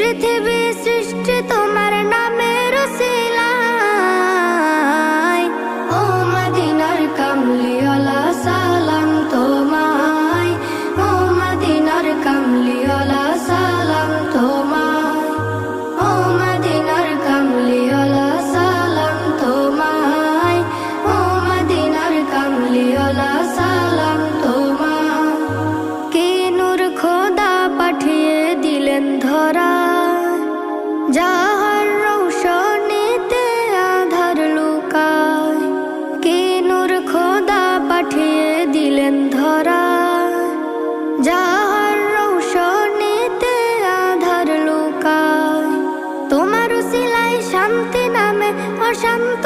পৃথিবী সৃষ্টি তোমার নামের উসিলায়। ও মদিনার কামলিওয়ালা সালাম তোমায়, ও মদিনার কামলিওয়ালা সালাম তোমায়, ও মদিনার কামলিওয়ালা সালাম তোমায়, ও মদিনার কামলিওয়ালা সালাম তোমায়। কে নূর খোদা পাঠিয়ে দিলেন ধরা, যাহার রৌশনীতে আধার লুকায়। কে নূর খোদা পাঠিয়ে দিলেন ধরা, যাহার রৌশনীতে আধার লুকায়। তোমার উসিলায় শান্তি নামে অশান্ত